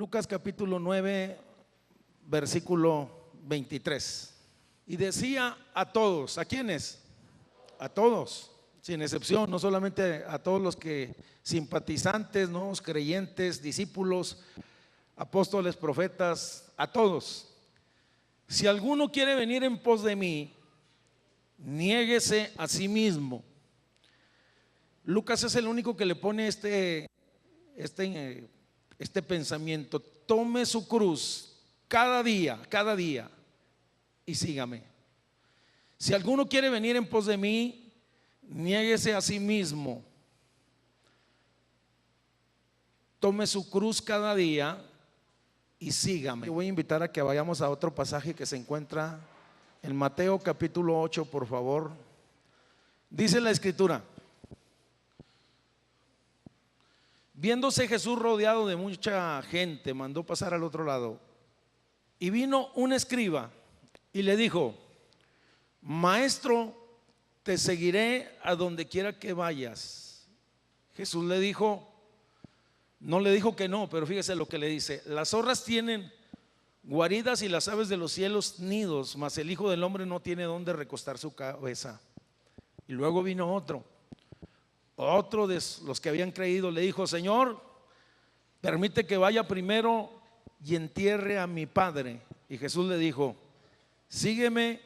Lucas capítulo 9, versículo 23. Y decía a todos, ¿a quiénes? A todos, sin excepción, no solamente a todos los que simpatizantes, nuevos creyentes, discípulos, apóstoles, profetas, a todos. Si alguno quiere venir en pos de mí, niéguese a sí mismo. Lucas es el único que le pone este pensamiento: tome su cruz cada día y sígame. Si alguno quiere venir en pos de mí, niéguese a sí mismo, tome su cruz cada día y sígame. Te voy a invitar a que vayamos a otro pasaje que se encuentra en Mateo capítulo 8, por favor. Dice la escritura: viéndose Jesús rodeado de mucha gente, mandó pasar al otro lado. Y vino un escriba y le dijo: Maestro, te seguiré a donde quiera que vayas. Jesús le dijo, no le dijo que no, pero fíjese lo que le dice: las zorras tienen guaridas y las aves de los cielos nidos, mas el Hijo del Hombre no tiene dónde recostar su cabeza. Y luego vino otro de los que habían creído, le dijo: Señor, permite que vaya primero y entierre a mi padre. Y Jesús le dijo: sígueme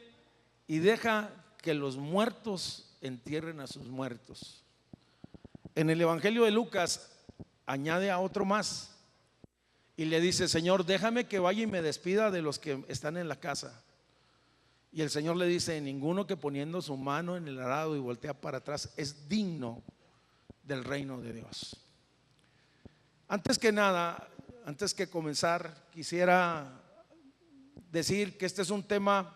y deja que los muertos entierren a sus muertos. En el Evangelio de Lucas añade a otro más y le dice: Señor, déjame que vaya y me despida de los que están en la casa. Y el Señor le dice: ninguno que poniendo su mano en el arado y voltea para atrás es digno del reino de Dios. Antes que nada, antes que comenzar, quisiera decir que este es un tema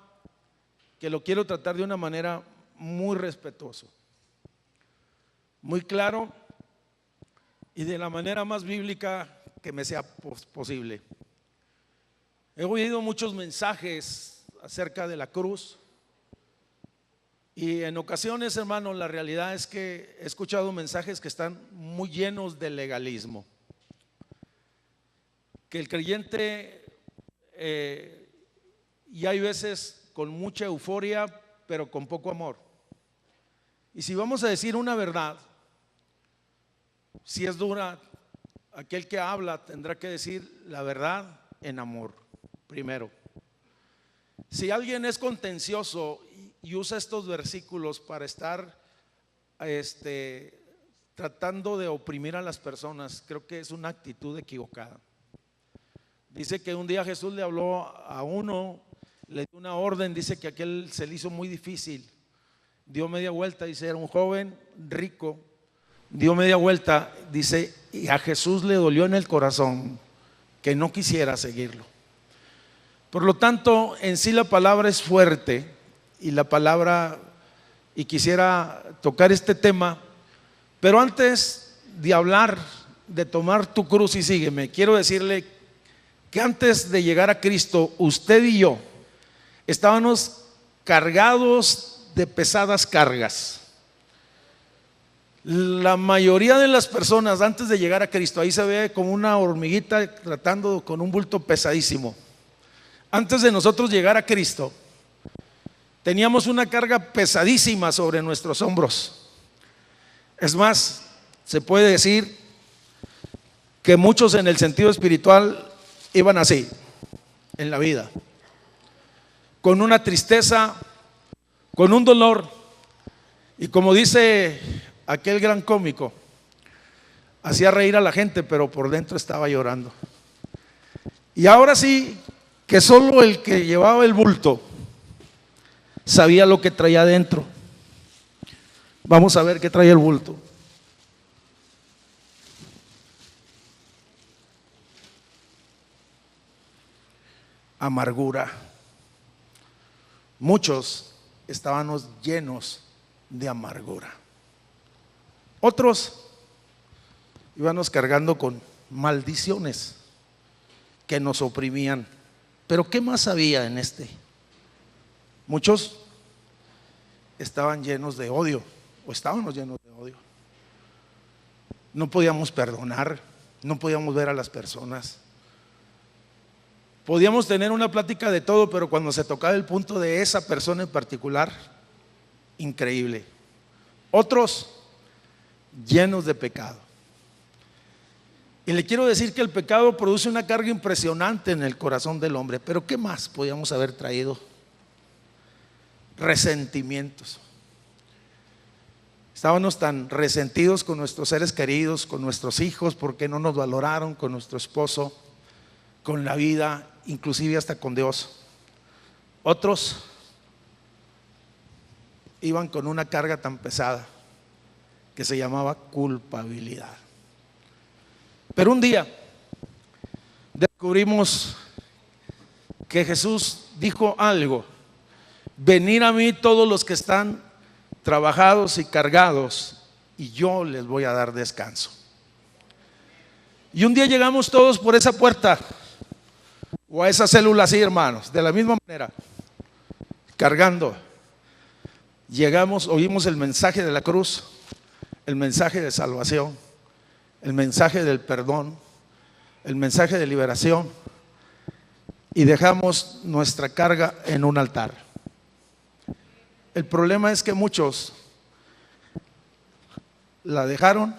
que lo quiero tratar de una manera muy respetuosa, muy claro y de la manera más bíblica que me sea posible. He oído muchos mensajes acerca de la cruz y en ocasiones, hermano, la realidad es que he escuchado mensajes que están muy llenos de legalismo, que el creyente y hay veces con mucha euforia pero con poco amor. Y si vamos a decir una verdad, si es dura, aquel que habla tendrá que decir la verdad en amor primero. Si alguien es contencioso y usa estos versículos para estar tratando de oprimir a las personas, creo que es una actitud equivocada. Dice que un día Jesús le habló a uno, le dio una orden, dice que aquel se le hizo muy difícil, dio media vuelta, dice, era un joven rico, dio media vuelta, dice, y a Jesús le dolió en el corazón que no quisiera seguirlo. Por lo tanto, en sí la palabra es fuerte y quisiera tocar este tema, pero antes de hablar de tomar tu cruz y sígueme, quiero decirle que antes de llegar a Cristo, usted y yo estábamos cargados de pesadas cargas. La mayoría de las personas antes de llegar a Cristo, ahí se ve como una hormiguita tratando con un bulto pesadísimo. Antes de nosotros llegar a Cristo, teníamos una carga pesadísima sobre nuestros hombros. Es más, se puede decir que muchos en el sentido espiritual iban así en la vida, con una tristeza, con un dolor, y como dice aquel gran cómico, hacía reír a la gente, pero por dentro estaba llorando. Y ahora sí que solo el que llevaba el bulto sabía lo que traía adentro. Vamos a ver qué trae el bulto. Amargura. Muchos estábamos llenos de amargura. Otros íbamos cargando con maldiciones que nos oprimían. Pero ¿qué más había en este? Muchos estaban llenos de odio, o estábamos llenos de odio. No podíamos perdonar, no podíamos ver a las personas, Podíamos tener una plática de todo, pero cuando se tocaba el punto de esa persona en particular, increíble. Otros llenos de pecado. Y le quiero decir que el pecado produce una carga impresionante en el corazón del hombre. Pero ¿qué más podíamos haber traído? Resentimientos. Estábamos tan resentidos con nuestros seres queridos, con nuestros hijos, porque no nos valoraron, con nuestro esposo, con la vida, inclusive hasta con Dios. Otros iban con una carga tan pesada que se llamaba culpabilidad. Pero un día descubrimos que Jesús dijo algo: venid a mí todos los que están trabajados y cargados, y yo les voy a dar descanso. Y un día llegamos todos por esa puerta, o a esa célula así, hermanos, de la misma manera, cargando. Llegamos, oímos el mensaje de la cruz, el mensaje de salvación, el mensaje del perdón, el mensaje de liberación, y dejamos nuestra carga en un altar. El problema es que muchos la dejaron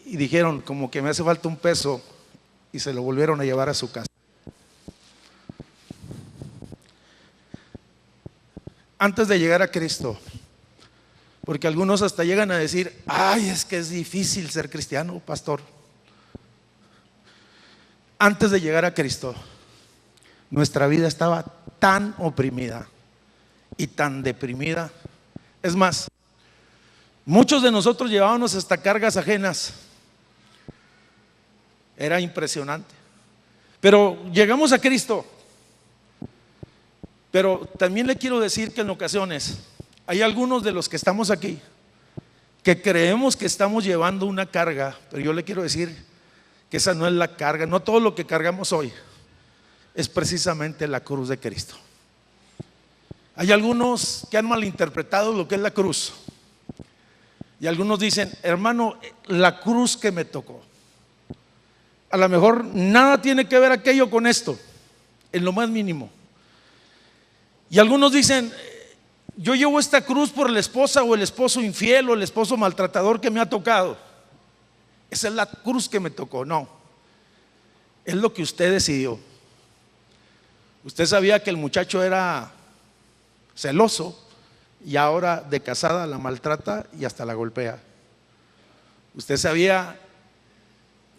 y dijeron, como que me hace falta un peso, y se lo volvieron a llevar a su casa. Antes de llegar a Cristo, porque algunos hasta llegan a decir: ay, es que es difícil ser cristiano, pastor. Antes de llegar a Cristo, nuestra vida estaba tan oprimida y tan deprimida. Es más, muchos de nosotros llevábamos hasta cargas ajenas. Era impresionante. Pero llegamos a Cristo. Pero también le quiero decir que en ocasiones hay algunos de los que estamos aquí que creemos que estamos llevando una carga, pero yo le quiero decir que esa no es la carga. No todo lo que cargamos hoy es precisamente la cruz de Cristo. Hay algunos que han malinterpretado lo que es la cruz, y algunos dicen: hermano, la cruz que me tocó, a lo mejor nada tiene que ver aquello con esto, en lo más mínimo. Y algunos dicen: yo llevo esta cruz por la esposa o el esposo infiel o el esposo maltratador que me ha tocado. Esa es la cruz que me tocó. No, es lo que usted decidió. Usted sabía que el muchacho era celoso, y ahora de casada la maltrata y hasta la golpea. Usted sabía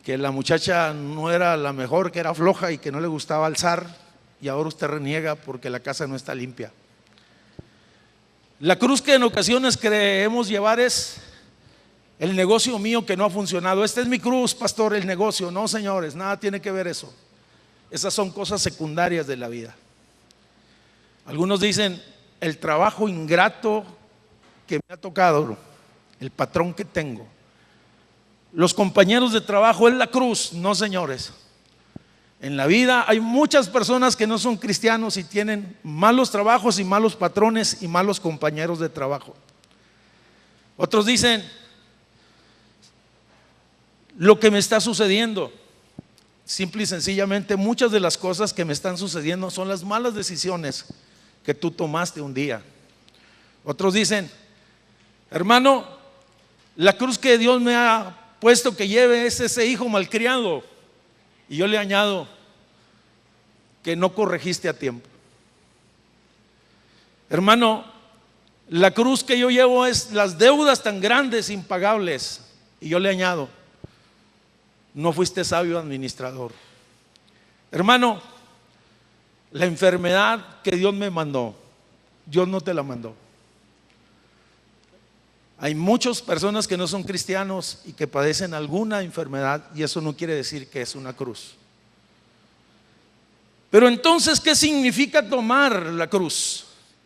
que la muchacha no era la mejor, que era floja y que no le gustaba alzar, y ahora usted reniega porque la casa no está limpia. La cruz que en ocasiones creemos llevar es: el negocio mío que no ha funcionado. Esta es mi cruz, pastor, el negocio. No, señores, nada tiene que ver eso. Esas son cosas secundarias de la vida. Algunos dicen: el trabajo ingrato que me ha tocado, el patrón que tengo, los compañeros de trabajo, es la cruz. No, señores. En la vida hay muchas personas que no son cristianos y tienen malos trabajos y malos patrones y malos compañeros de trabajo. Otros dicen: lo que me está sucediendo, simple y sencillamente, muchas de las cosas que me están sucediendo son las malas decisiones que tú tomaste un día. Otros dicen: hermano, la cruz que Dios me ha puesto que lleve es ese hijo malcriado. Y yo le añado: que no corregiste a tiempo. Hermano, la cruz que yo llevo es las deudas tan grandes, impagables. Y yo le añado: no fuiste sabio administrador. Hermano, la enfermedad que Dios me mandó, Dios no te la mandó. Hay muchas personas que no son cristianos y que padecen alguna enfermedad, y eso no quiere decir que es una cruz. Pero entonces, ¿qué significa tomar la cruz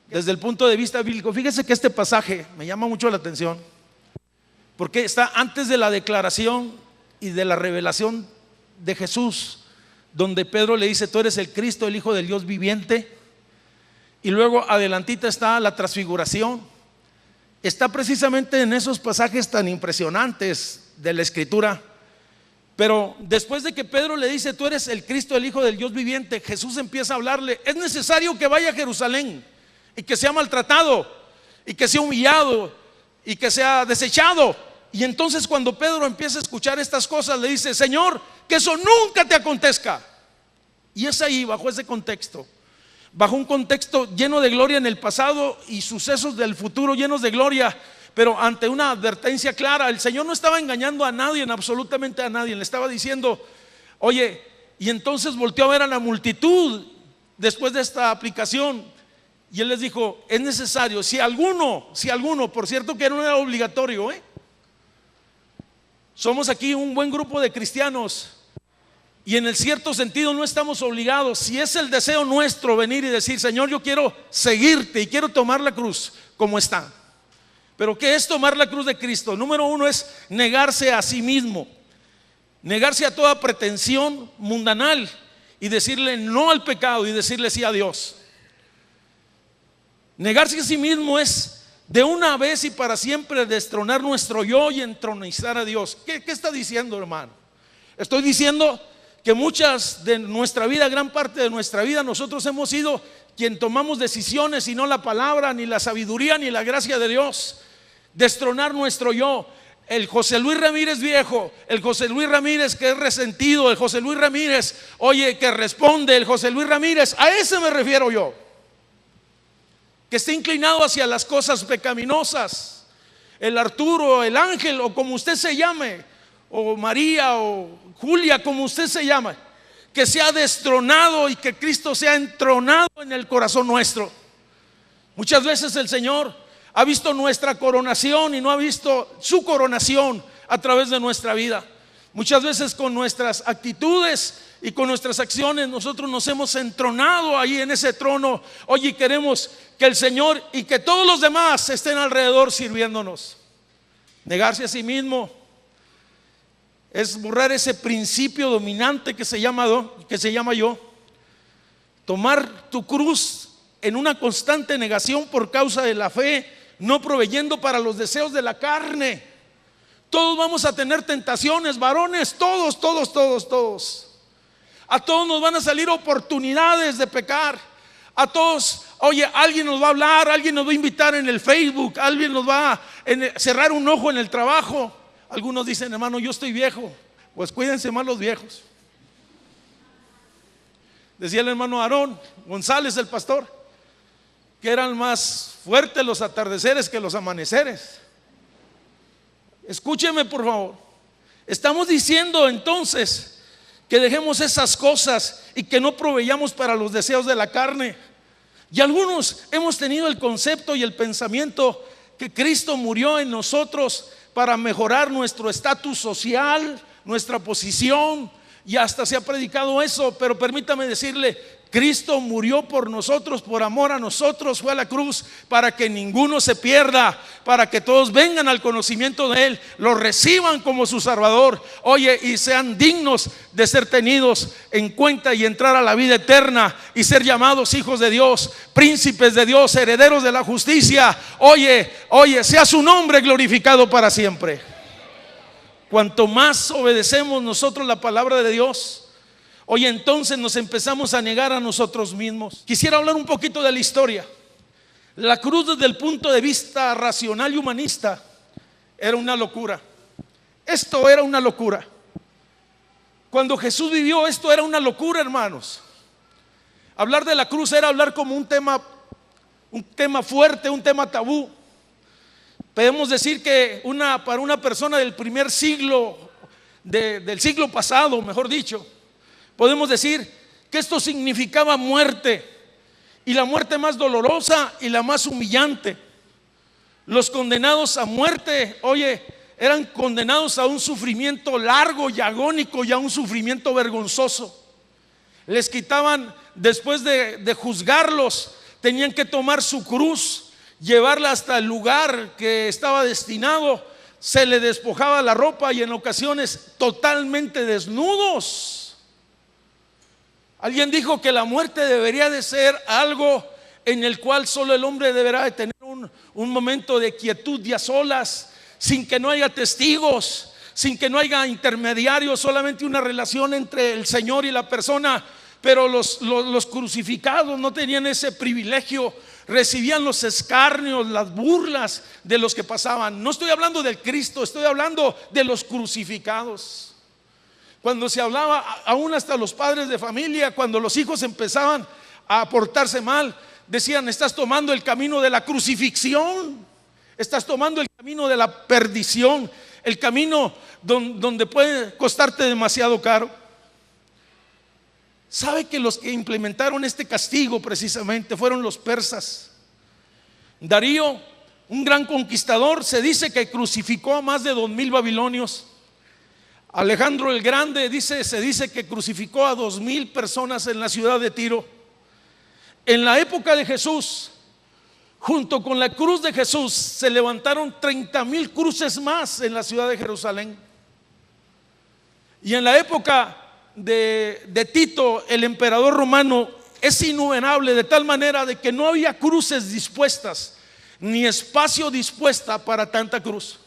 desde el punto de vista bíblico? Fíjese que este pasaje me llama mucho la atención, porque está antes de la declaración y de la revelación de Jesús, donde Pedro le dice: tú eres el Cristo, el Hijo del Dios viviente. Y luego adelantita está la transfiguración. Está precisamente en esos pasajes tan impresionantes de la Escritura Pero después de que Pedro le dice: tú eres el Cristo, el Hijo del Dios viviente, Jesús empieza a hablarle: es necesario que vaya a Jerusalén y que sea maltratado y que sea humillado y que sea desechado. Y entonces cuando Pedro empieza a escuchar estas cosas, le dice: Señor, que eso nunca te acontezca. Y es ahí, bajo ese contexto, bajo un contexto lleno de gloria en el pasado y sucesos del futuro llenos de gloria, pero ante una advertencia clara. El Señor no estaba engañando a nadie, absolutamente a nadie. Le estaba diciendo: oye, y entonces volteó a ver a la multitud después de esta aplicación, y Él les dijo: es necesario, si alguno, por cierto que no era obligatorio, somos aquí un buen grupo de cristianos, y en el cierto sentido no estamos obligados. Si es el deseo nuestro venir y decir: Señor, yo quiero seguirte y quiero tomar la cruz como está. Pero ¿qué es tomar la cruz de Cristo? Número uno es negarse a sí mismo, negarse a toda pretensión mundanal y decirle no al pecado y decirle sí a Dios. Negarse a sí mismo es de una vez y para siempre destronar nuestro yo y entronizar a Dios. ¿Qué está diciendo, hermano? Estoy diciendo que muchas de nuestra vida, gran parte de nuestra vida, nosotros hemos sido quien tomamos decisiones y no la palabra, ni la sabiduría, ni la gracia de Dios. Destronar nuestro yo. El José Luis Ramírez viejo, el José Luis Ramírez que es resentido, el José Luis Ramírez, oye, que responde, el José Luis Ramírez, a ese me refiero yo, que está inclinado hacia las cosas pecaminosas. El Arturo, el Ángel, o como usted se llame, o María, o Julia, como usted se llama, que sea destronado y que Cristo sea entronado en el corazón nuestro. Muchas veces el Señor ha visto nuestra coronación y no ha visto su coronación a través de nuestra vida. Muchas veces con nuestras actitudes y con nuestras acciones nosotros nos hemos entronado ahí en ese trono. Oye, queremos que el Señor y que todos los demás estén alrededor sirviéndonos. Negarse a sí mismo es borrar ese principio dominante que se llama yo. Tomar tu cruz en una constante negación por causa de la fe, no proveyendo para los deseos de la carne. Todos vamos a tener tentaciones, varones, todos. A todos nos van a salir oportunidades de pecar. A todos, oye, alguien nos va a hablar, alguien nos va a invitar en el Facebook, alguien nos va a cerrar un ojo en el trabajo. Algunos dicen: hermano, yo estoy viejo. Pues cuídense más los viejos. Decía el hermano Aarón González, el pastor, que eran más fuertes los atardeceres que los amaneceres. Escúcheme, por favor. Estamos diciendo entonces que dejemos esas cosas y que no proveyamos para los deseos de la carne. Y algunos hemos tenido el concepto y el pensamiento que Cristo murió en nosotros para mejorar nuestro estatus social, nuestra posición, y hasta se ha predicado eso. Pero permítame decirle: Cristo murió por nosotros, por amor a nosotros, fue a la cruz para que ninguno se pierda, para que todos vengan al conocimiento de Él, lo reciban como su Salvador, oye, y sean dignos de ser tenidos en cuenta y entrar a la vida eterna y ser llamados hijos de Dios, príncipes de Dios, herederos de la justicia. Oye, sea su nombre glorificado para siempre. Cuanto más obedecemos nosotros la palabra de Dios, hoy entonces nos empezamos a negar a nosotros mismos. Quisiera hablar un poquito de la historia. La cruz, desde el punto de vista racional y humanista, era una locura. Esto era una locura. Cuando Jesús vivió, esto era una locura, hermanos. Hablar de la cruz era hablar como un tema fuerte, un tema tabú. Podemos decir que para una persona del primer siglo, del siglo pasado, mejor dicho, podemos decir que esto significaba muerte, y la muerte más dolorosa y la más humillante. Los condenados a muerte, oye, eran condenados a un sufrimiento largo y agónico y a un sufrimiento vergonzoso. Les quitaban, después de juzgarlos, tenían que tomar su cruz, llevarla hasta el lugar que estaba destinado. Se le despojaba la ropa y en ocasiones totalmente desnudos. Alguien dijo que la muerte debería de ser algo en el cual solo el hombre deberá de tener un momento de quietud y a solas, sin que no haya testigos, sin que no haya intermediarios, solamente una relación entre el Señor y la persona. Pero los crucificados no tenían ese privilegio, recibían los escarnios, las burlas de los que pasaban. No estoy hablando del Cristo, estoy hablando de los crucificados. Cuando se hablaba, aún hasta los padres de familia, cuando los hijos empezaban a portarse mal, decían: estás tomando el camino de la crucifixión, estás tomando el camino de la perdición, el camino donde puede costarte demasiado caro. ¿Sabe que los que implementaron este castigo precisamente fueron los persas? Darío, un gran conquistador, se dice que crucificó a más de 2000 babilonios. Alejandro el Grande se dice que crucificó a 2000 personas en la ciudad de Tiro. En la época de Jesús, junto con la cruz de Jesús, se levantaron 30,000 cruces más en la ciudad de Jerusalén. Y en la época de Tito, el emperador romano, es innumerable, de tal manera de que no había cruces dispuestas, ni espacio dispuesta para tanta cruz.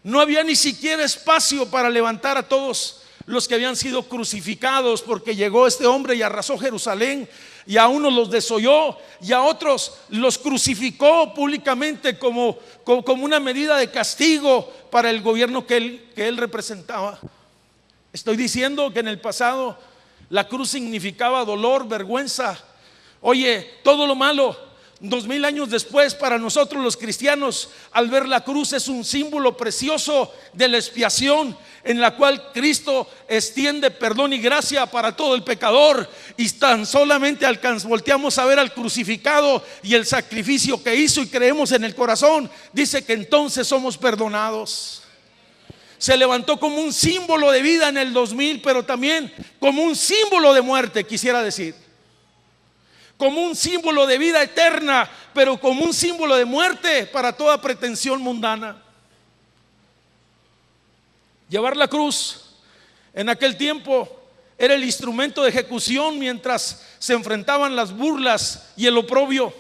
No había ni siquiera espacio para levantar a todos los que habían sido crucificados, porque llegó este hombre y arrasó Jerusalén, y a unos los desolló y a otros los crucificó públicamente como una medida de castigo para el gobierno que él representaba. Estoy diciendo que en el pasado la cruz significaba dolor, vergüenza. Oye, todo lo malo, 2000 años después, para nosotros los cristianos, al ver la cruz, es un símbolo precioso de la expiación, en la cual Cristo extiende perdón y gracia para todo el pecador. Y tan solamente volteamos a ver al crucificado y el sacrificio que hizo, y creemos en el corazón, dice que entonces somos perdonados. Se levantó como un símbolo de vida en el 2000, pero también como un símbolo de muerte, quisiera decir. Como un símbolo de vida eterna, pero como un símbolo de muerte para toda pretensión mundana. Llevar la cruz en aquel tiempo era el instrumento de ejecución mientras se enfrentaban las burlas y el oprobio.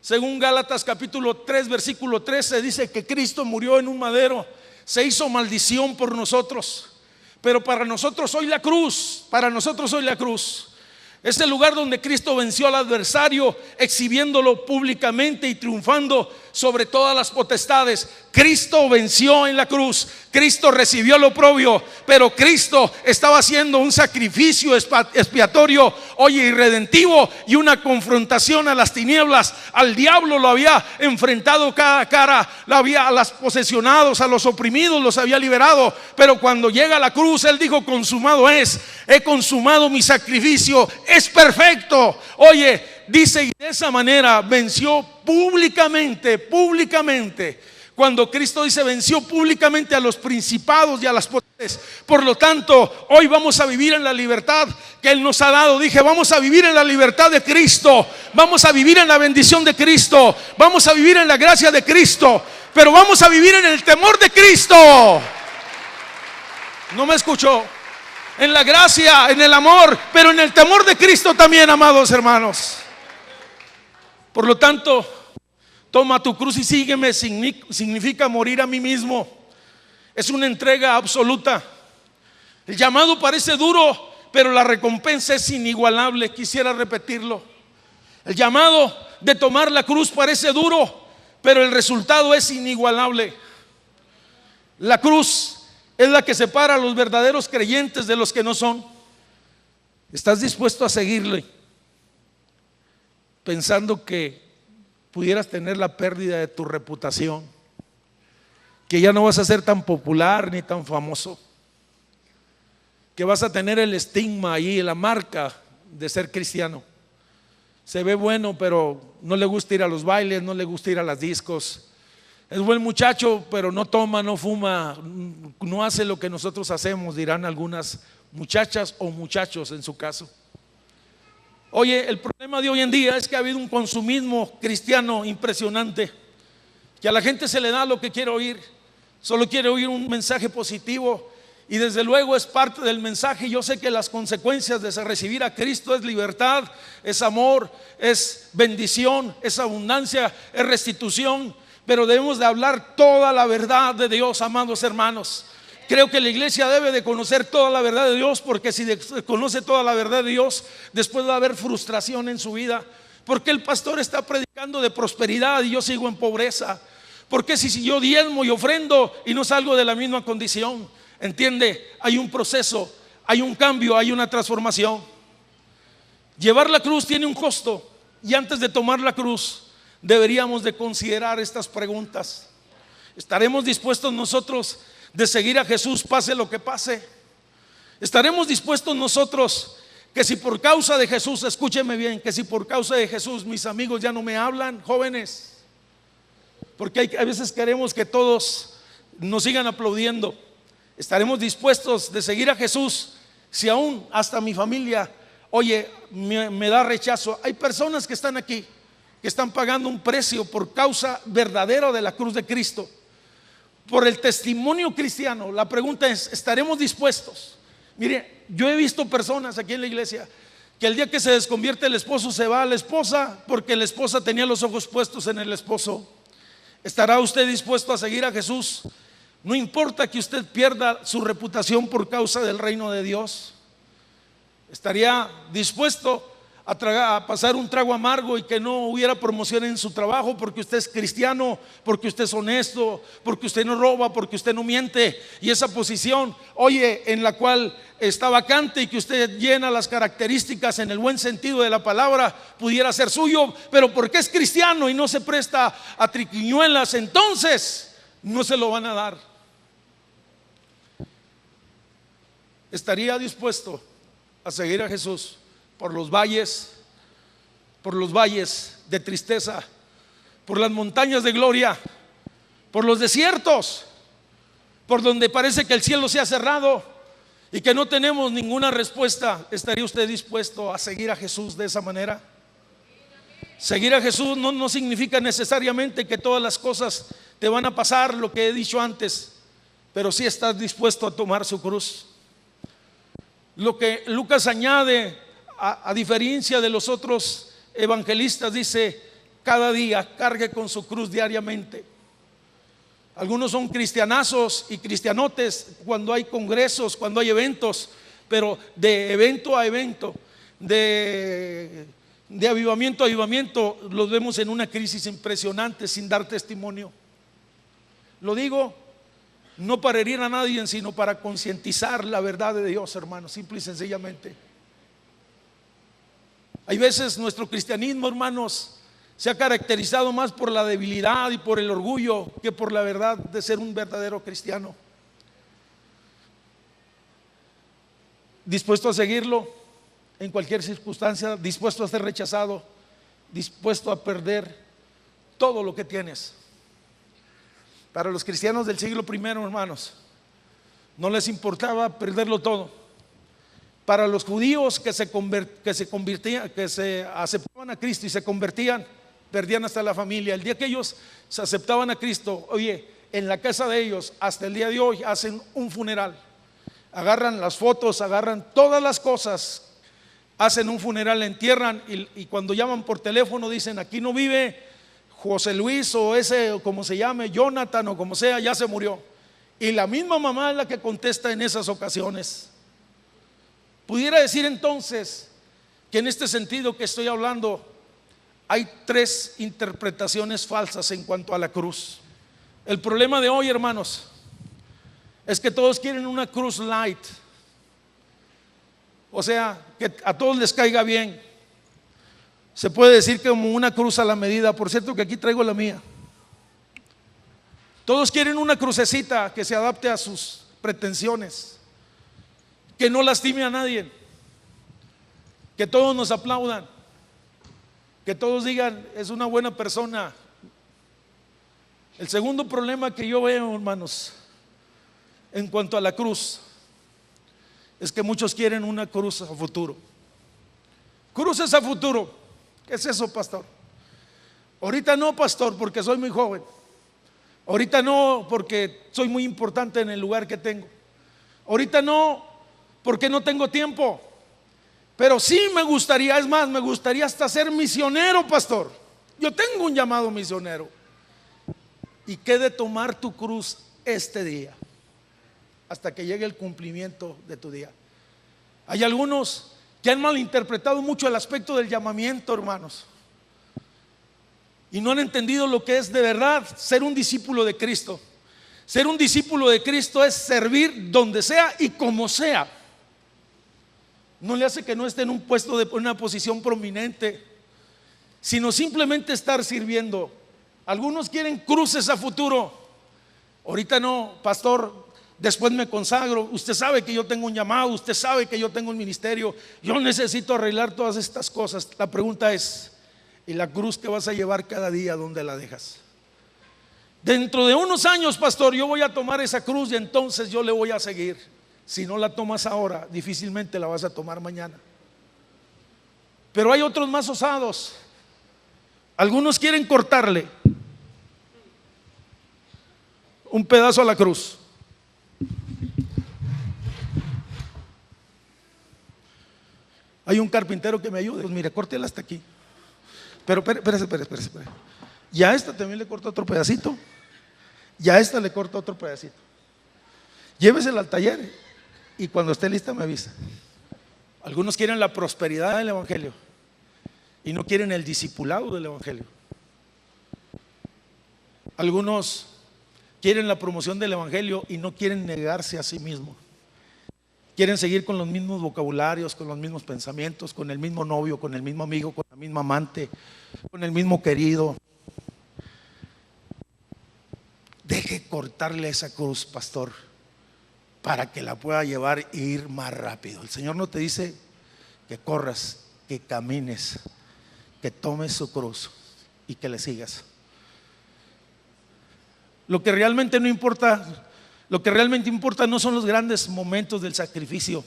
Según Gálatas capítulo 3 versículo 13, dice que Cristo murió en un madero, se hizo maldición por nosotros, pero para nosotros hoy la cruz, para nosotros hoy la cruz es el lugar donde Cristo venció al adversario, exhibiéndolo públicamente y triunfando sobre todas las potestades. Cristo venció en la cruz, Cristo recibió el oprobio, pero Cristo estaba haciendo un sacrificio expiatorio, oye, y redentivo, y una confrontación a las tinieblas. Al diablo lo había enfrentado cara a cara, lo había, a los posesionados, a los oprimidos los había liberado. Pero cuando llega a la cruz, Él dijo: consumado es, he consumado mi sacrificio, es perfecto. Oye, dice, y de esa manera venció públicamente. Cuando Cristo dice venció públicamente a los principados y a las potestades. Por lo tanto, hoy vamos a vivir en la libertad que Él nos ha dado. Dije, vamos a vivir en la libertad de Cristo, vamos a vivir en la bendición de Cristo, vamos a vivir en la gracia de Cristo, pero vamos a vivir en el temor de Cristo. ¿No me escuchó? En la gracia, en el amor, pero en el temor de Cristo también, amados hermanos. Por lo tanto, toma tu cruz y sígueme significa morir a mí mismo. Es una entrega absoluta. El llamado parece duro, pero la recompensa es inigualable. Quisiera repetirlo. El llamado de tomar la cruz parece duro, pero el resultado es inigualable. La cruz es la que separa a los verdaderos creyentes de los que no son. ¿Estás dispuesto a seguirle pensando que pudieras tener la pérdida de tu reputación, que ya no vas a ser tan popular ni tan famoso, que vas a tener el estigma ahí, la marca de ser cristiano? Se ve bueno, pero no le gusta ir a los bailes, no le gusta ir a las discos. Es buen muchacho, pero no toma, no fuma, no hace lo que nosotros hacemos, dirán algunas muchachas o muchachos en su caso. Oye, el problema de hoy en día es que ha habido un consumismo cristiano impresionante, que a la gente se le da lo que quiere oír, solo quiere oír un mensaje positivo, y desde luego es parte del mensaje. Yo sé que las consecuencias de recibir a Cristo es libertad, es amor, es bendición, es abundancia, es restitución, pero debemos de hablar toda la verdad de Dios, amados hermanos. Creo que la iglesia debe de conocer toda la verdad de Dios, porque si conoce toda la verdad de Dios, después va a haber frustración en su vida. Porque el pastor está predicando de prosperidad y yo sigo en pobreza. Porque si yo diezmo y ofrendo y no salgo de la misma condición, entiende, hay un proceso, hay un cambio, hay una transformación. Llevar la cruz tiene un costo, y antes de tomar la cruz deberíamos de considerar estas preguntas. ¿Estaremos dispuestos nosotros de seguir a Jesús pase lo que pase? ¿Estaremos dispuestos nosotros que si por causa de Jesús, escúcheme bien, que si por causa de Jesús mis amigos ya no me hablan, jóvenes? Porque hay veces queremos que todos nos sigan aplaudiendo. ¿Estaremos dispuestos de seguir a Jesús si aún hasta mi familia, oye, me da rechazo? Hay personas que están aquí, que están pagando un precio por causa verdadera de la cruz de Cristo, por el testimonio cristiano. La pregunta es, ¿estaremos dispuestos? Mire, yo he visto personas aquí en la iglesia que el día que se desconvierte el esposo se va a la esposa porque la esposa tenía los ojos puestos en el esposo. ¿Estará usted dispuesto a seguir a Jesús? No importa que usted pierda su reputación por causa del reino de Dios. ¿Estaría dispuesto a pasar un trago amargo y que no hubiera promoción en su trabajo porque usted es cristiano, porque usted es honesto, porque usted no roba, porque usted no miente, y esa posición, oye, en la cual está vacante y que usted llena las características en el buen sentido de la palabra, pudiera ser suyo, pero porque es cristiano y no se presta a triquiñuelas, entonces no se lo van a dar? ¿Estaría dispuesto a seguir a Jesús por los valles de tristeza, por las montañas de gloria, por los desiertos, por donde parece que el cielo se ha cerrado y que no tenemos ninguna respuesta? ¿Estaría usted dispuesto a seguir a Jesús de esa manera? Seguir a Jesús no significa necesariamente que todas las cosas te van a pasar, lo que he dicho antes, pero sí estás dispuesto a tomar su cruz. Lo que Lucas añade, a diferencia de los otros evangelistas, dice: cada día cargue con su cruz diariamente. Algunos son cristianazos y cristianotes cuando hay congresos, cuando hay eventos, pero de evento a evento, de avivamiento a avivamiento, los vemos en una crisis impresionante sin dar testimonio. Lo digo no para herir a nadie, sino para concientizar la verdad de Dios, hermanos, simple y sencillamente. Hay veces nuestro cristianismo, hermanos, se ha caracterizado más por la debilidad y por el orgullo que por la verdad de ser un verdadero cristiano. Dispuesto a seguirlo en cualquier circunstancia, dispuesto a ser rechazado, dispuesto a perder todo lo que tienes. Para los cristianos del siglo I, hermanos, no les importaba perderlo todo. Para los judíos que se convertían, que se aceptaban a Cristo y se convertían, perdían hasta la familia. El día que ellos se aceptaban a Cristo, oye, en la casa de ellos hasta el día de hoy hacen un funeral, agarran las fotos, agarran todas las cosas, hacen un funeral, entierran, y cuando llaman por teléfono dicen: aquí no vive José Luis, o ese, o como se llame, Jonathan, o como sea, ya se murió. Y la misma mamá es la que contesta en esas ocasiones. Pudiera decir entonces que en este sentido que estoy hablando hay tres interpretaciones falsas en cuanto a la cruz. El problema de hoy, hermanos, es que todos quieren una cruz light, o sea, que a todos les caiga bien. Se puede decir que como una cruz a la medida. Por cierto que aquí traigo la mía. Todos quieren una crucecita que se adapte a sus pretensiones, que no lastime a nadie, que todos nos aplaudan, que todos digan: es una buena persona. El segundo problema que yo veo, hermanos, en cuanto a la cruz, es que muchos quieren una cruz a futuro. Cruces a futuro. ¿Qué es eso, pastor? Ahorita no, pastor, porque soy muy joven. Ahorita no, porque soy muy importante en el lugar que tengo. Ahorita no, porque no tengo tiempo. Pero sí me gustaría, es más, me gustaría hasta ser misionero, pastor. Yo tengo un llamado misionero. y qué de tomar tu cruz este día, hasta que llegue el cumplimiento de tu día. Hay algunos que han malinterpretado mucho el aspecto del llamamiento, hermanos, y no han entendido lo que es de verdad ser un discípulo de Cristo. Ser un discípulo de Cristo es servir donde sea y como sea. No le hace que no esté en un puesto de una posición prominente, sino simplemente estar sirviendo. Algunos quieren cruces a futuro. Ahorita no, pastor, después me consagro. Usted sabe que yo tengo un llamado, usted sabe que yo tengo un ministerio. Yo necesito arreglar todas estas cosas. La pregunta es, ¿y la cruz que vas a llevar cada día, dónde la dejas? Dentro de unos años, pastor, yo voy a tomar esa cruz y entonces yo le voy a seguir. Si no la tomas ahora, difícilmente la vas a tomar mañana. Pero hay otros más osados. Algunos quieren cortarle un pedazo a la cruz. Hay un carpintero que me ayude. Pues mire, córtela hasta aquí. Pero espérese. Y a esta también le corta otro pedacito. Y a esta le corta otro pedacito. Llévesela al taller y cuando esté lista me avisa. Algunos quieren la prosperidad del evangelio y no quieren el discipulado del evangelio. Algunos quieren la promoción del evangelio y no quieren negarse a sí mismos. Quieren seguir con los mismos vocabularios, con los mismos pensamientos, con el mismo novio, con el mismo amigo, con la misma amante, con el mismo querido. Deje cortarle esa cruz, pastor, para que la pueda llevar e ir más rápido. El Señor no te dice que corras, que camines, que tomes su cruz y que le sigas. Lo que realmente no importa, lo que realmente importa no son los grandes momentos del sacrificio,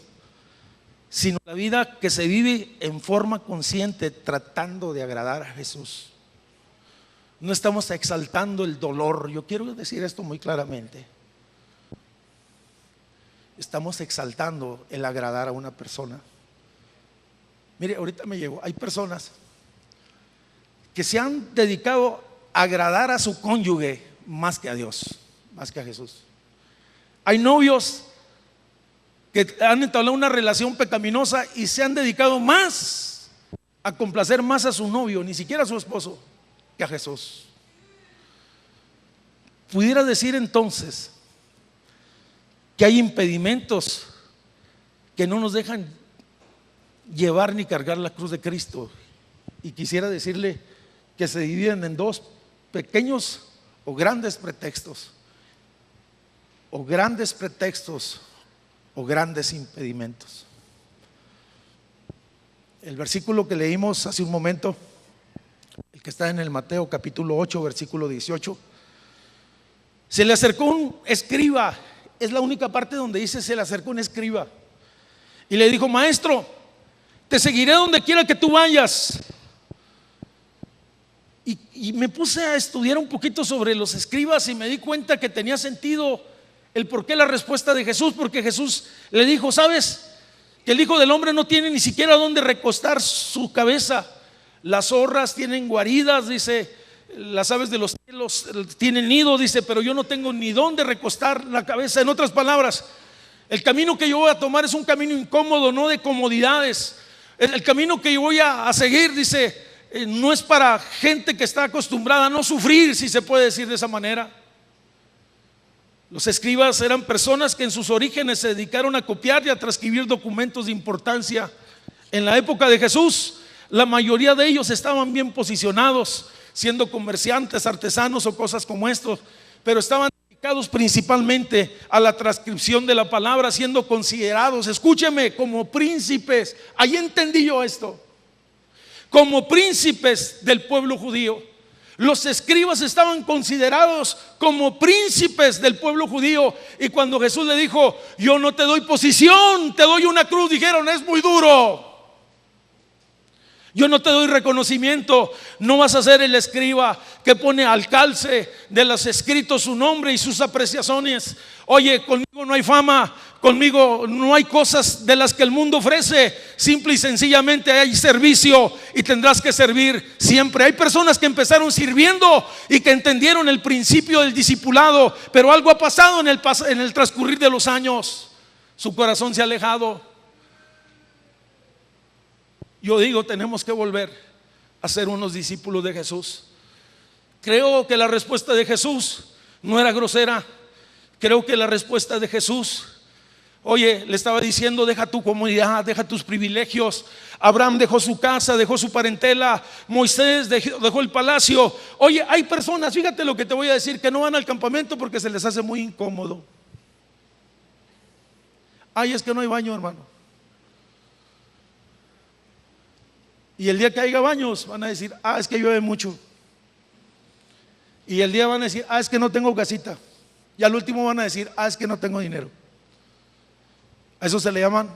sino la vida que se vive en forma consciente tratando de agradar a Jesús. No estamos exaltando el dolor. Yo quiero decir esto muy claramente. Estamos exaltando el agradar a una persona. Mire, ahorita me llegó, hay personas que se han dedicado a agradar a su cónyuge más que a Dios, más que a Jesús. Hay novios que han entablado una relación pecaminosa y se han dedicado más a complacer más a su novio, ni siquiera a su esposo, que a Jesús. Pudiera decir entonces que hay impedimentos que no nos dejan llevar ni cargar la cruz de Cristo, y quisiera decirle que se dividen en dos pequeños o grandes pretextos, o grandes impedimentos. El versículo que leímos hace un momento, el que está en el Mateo capítulo 8 versículo 18, se le acercó un escriba. Es la única parte donde dice se le acercó un escriba y le dijo: maestro, te seguiré donde quiera que tú vayas. Y me puse a estudiar un poquito sobre los escribas y me di cuenta que tenía sentido el por qué la respuesta de Jesús, porque Jesús le dijo: ¿sabes que el Hijo del Hombre no tiene ni siquiera dónde recostar su cabeza? Las zorras tienen guaridas, dice, las aves de los cielos tienen nido, dice, pero yo no tengo ni dónde recostar la cabeza. En otras palabras, el camino que yo voy a tomar es un camino incómodo, no de comodidades. El camino que yo voy a seguir, dice, no es para gente que está acostumbrada a no sufrir, si se puede decir de esa manera. Los escribas eran personas que en sus orígenes se dedicaron a copiar y a transcribir documentos de importancia. En la época de Jesús, la mayoría de ellos estaban bien posicionados, siendo comerciantes, artesanos o cosas como esto, pero estaban dedicados principalmente a la transcripción de la palabra, siendo considerados, escúcheme, como príncipes. Ahí entendí yo esto, como príncipes del pueblo judío. Los escribas estaban considerados como príncipes del pueblo judío, y cuando Jesús le dijo: yo no te doy posición, te doy una cruz, dijeron: es muy duro. Yo no te doy reconocimiento, no vas a ser el escriba que pone al calce de los escritos su nombre y sus apreciaciones. Oye, conmigo no hay fama, conmigo, no hay cosas de las que el mundo ofrece. Simple y sencillamente hay servicio y tendrás que servir siempre. Hay personas que empezaron sirviendo y que entendieron el principio del discipulado, pero algo ha pasado en el transcurrir de los años. Su corazón se ha alejado. Yo digo, tenemos que volver a ser unos discípulos de Jesús. Creo que la respuesta de Jesús no era grosera. Creo que la respuesta de Jesús, oye, le estaba diciendo: deja tu comodidad, deja tus privilegios. Abraham dejó su casa, dejó su parentela. Moisés dejó el palacio. Oye, hay personas, fíjate lo que te voy a decir, que no van al campamento porque se les hace muy incómodo. Ay, es que no hay baño, hermano. Y el día que haya baños van a decir: ah, es que llueve mucho. Y el día van a decir: ah, es que no tengo casita. Y al último van a decir: ah, es que no tengo dinero. A eso se le llaman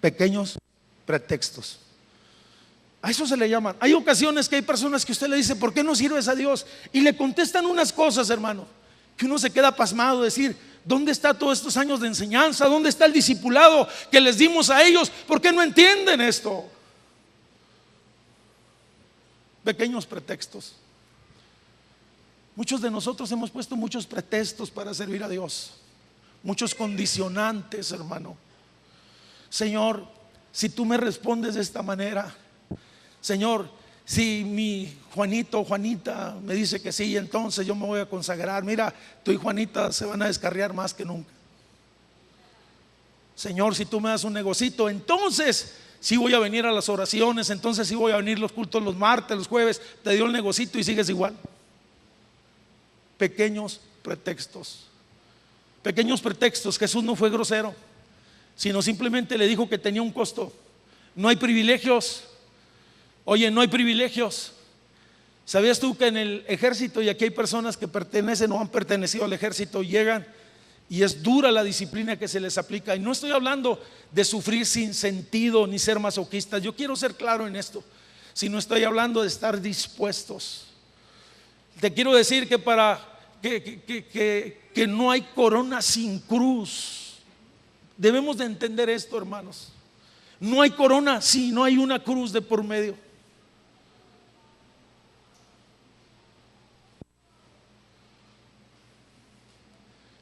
pequeños pretextos. A eso se le llaman. Hay ocasiones que hay personas que usted le dice: ¿por qué no sirves a Dios? Y le contestan unas cosas, hermano, que uno se queda pasmado, decir: ¿dónde está todos estos años de enseñanza? ¿Dónde está el discipulado que les dimos a ellos? ¿Por qué no entienden esto? Pequeños pretextos. Muchos de nosotros hemos puesto muchos pretextos para servir a Dios, muchos condicionantes, hermano. Señor, si tú me respondes de esta manera, Señor, si mi Juanito o Juanita me dice que sí, entonces yo me voy a consagrar. Mira, tú y Juanita se van a descarriar más que nunca. Señor, si tú me das un negocito, entonces sí voy a venir a las oraciones, entonces sí voy a venir los cultos los martes, los jueves. Te dio el negocito y sigues igual. Pequeños pretextos. Pequeños pretextos. Jesús no fue grosero, sino simplemente le dijo que tenía un costo. No hay privilegios. Oye, no hay privilegios. ¿Sabías tú que en el ejército, y aquí hay personas que pertenecen o han pertenecido al ejército, llegan y es dura la disciplina que se les aplica? Y no estoy hablando de sufrir sin sentido ni ser masoquistas. Yo quiero ser claro en esto. Sino estoy hablando de estar dispuestos. Te quiero decir que que no hay corona sin cruz. Debemos de entender esto, hermanos. No hay corona si no hay una cruz de por medio.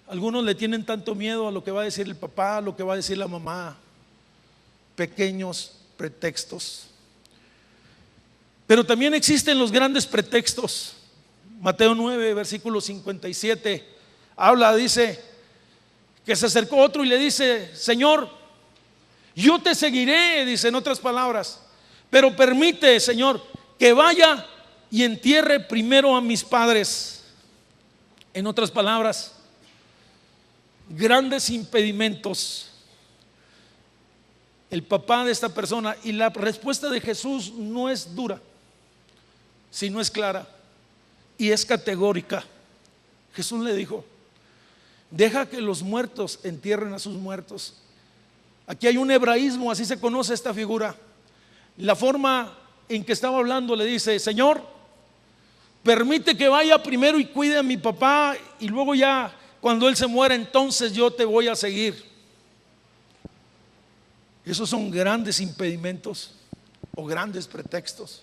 Algunos le tienen tanto miedo a lo que va a decir el papá, a lo que va a decir la mamá. Pequeños pretextos. Pero también existen los grandes pretextos. Mateo 9, versículo 57 habla, dice que se acercó otro y le dice: Señor, yo te seguiré, dice en otras palabras, pero permite, Señor, que vaya y entierre primero a mis padres. En otras palabras, grandes impedimentos. El papá de esta persona, y la respuesta de Jesús no es dura, sino es clara y es categórica. Jesús le dijo: deja que los muertos entierren a sus muertos. Aquí hay un hebraísmo, así se conoce esta figura. La forma en que estaba hablando le dice: Señor, permite que vaya primero y cuide a mi papá, y luego ya cuando él se muera, entonces yo te voy a seguir. Esos son grandes impedimentos o grandes pretextos.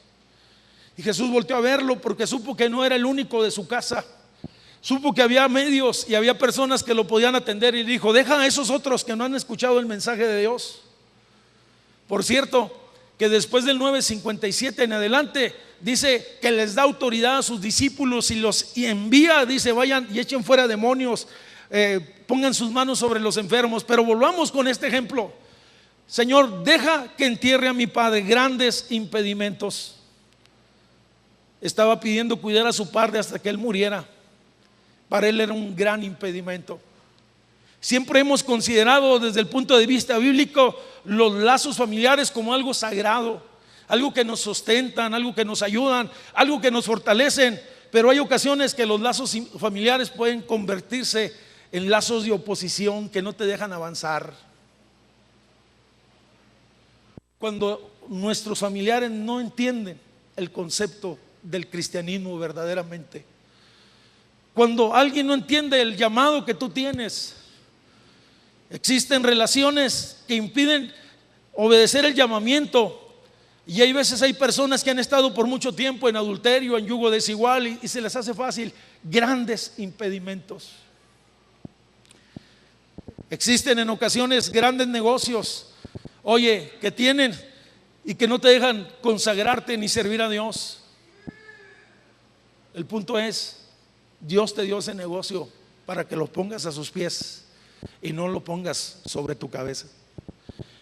Y Jesús volteó a verlo porque supo que no era el único de su casa. Supo que había medios y había personas que lo podían atender, y dijo: deja a esos otros que no han escuchado el mensaje de Dios. Por cierto, que después del 9:57 en adelante dice que les da autoridad a sus discípulos y los envía, dice: vayan y echen fuera demonios, pongan sus manos sobre los enfermos. Pero volvamos con este ejemplo. Señor, deja que entierre a mi padre. Grandes impedimentos. Estaba pidiendo cuidar a su padre hasta que él muriera. Para él era un gran impedimento. Siempre hemos considerado desde el punto de vista bíblico los lazos familiares como algo sagrado, algo que nos sustentan, algo que nos ayudan, algo que nos fortalecen. Pero hay ocasiones que los lazos familiares pueden convertirse en lazos de oposición que no te dejan avanzar. Cuando nuestros familiares no entienden el concepto del cristianismo Existen relaciones que impiden obedecer el llamamiento. Y hay veces hay personas que han estado por mucho tiempo en adulterio, en yugo desigual, y se les hace fácil grandes impedimentos. Existen en ocasiones grandes negocios, oye, que tienen y que no te dejan consagrarte ni servir a Dios. El punto es, Dios te dio ese negocio para que lo pongas a sus pies y no lo pongas sobre tu cabeza.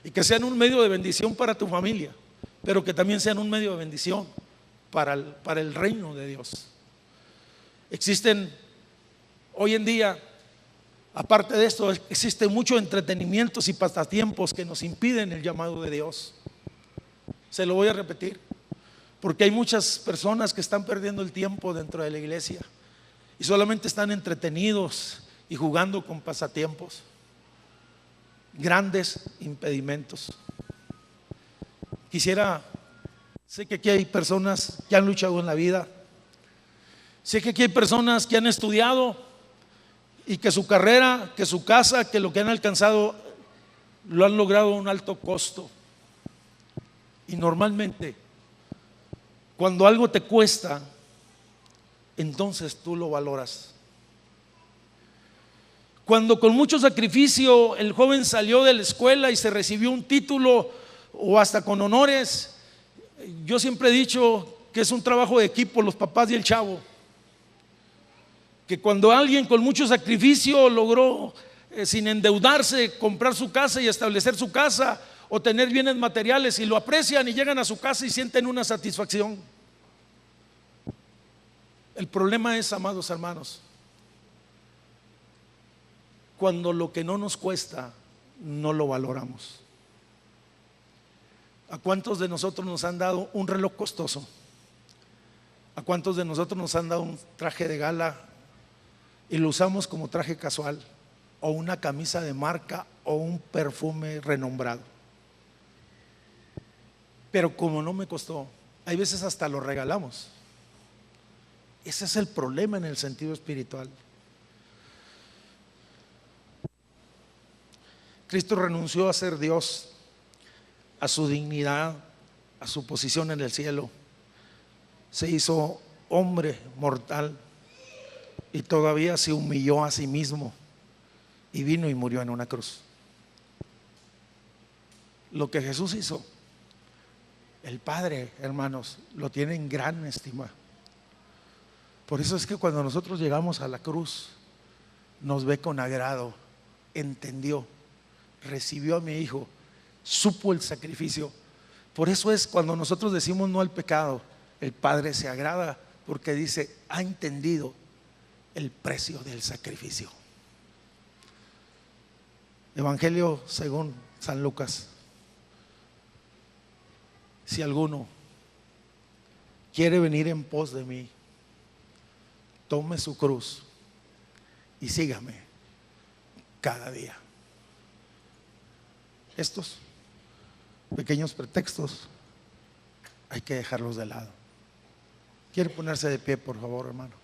Y que sean un medio de bendición para tu familia, pero que también sean un medio de bendición para el reino de Dios. Existen hoy en día, aparte de esto, existen muchos entretenimientos y pasatiempos que nos impiden el llamado de Dios. Se lo voy a repetir, porque hay muchas personas que están perdiendo el tiempo dentro de la iglesia y solamente están entretenidos y jugando con pasatiempos. Grandes impedimentos. Sé que aquí hay personas que han luchado en la vida. Sé que aquí hay personas que han estudiado y que su carrera, que su casa, que lo que han alcanzado lo han logrado a un alto costo. Y normalmente, cuando algo te cuesta, entonces tú lo valoras. Cuando con mucho sacrificio el joven salió de la escuela y se recibió un título o hasta con honores, yo siempre he dicho que es un trabajo de equipo, los papás y el chavo. Que cuando alguien con mucho sacrificio logró sin endeudarse comprar su casa y establecer su casa o tener bienes materiales, y lo aprecian y llegan a su casa y sienten una satisfacción. El problema es, amados hermanos, cuando lo que no nos cuesta no lo valoramos. ¿A cuántos de nosotros nos han dado un reloj costoso? ¿A cuántos de nosotros nos han dado un traje de gala y lo usamos como traje casual, o una camisa de marca, o un perfume renombrado? Pero como no me costó, hay veces hasta lo regalamos. Ese es el problema en el sentido espiritual. Cristo renunció a ser Dios, a su dignidad, a su posición en el cielo. Se hizo hombre mortal y todavía se humilló a sí mismo y vino y murió en una cruz. Lo que Jesús hizo, el Padre, hermanos, lo tiene en gran estima. Por eso es que cuando nosotros llegamos a la cruz, nos ve con agrado, entendió, recibió a mi hijo, supo el sacrificio. Por eso es cuando nosotros decimos no al pecado, el Padre se agrada, porque dice, ha entendido el precio del sacrificio. Evangelio según San Lucas. Si alguno quiere venir en pos de mí, tome su cruz y sígame cada día. Estos pequeños pretextos hay que dejarlos de lado. ¿Quiere ponerse de pie, por favor, hermano?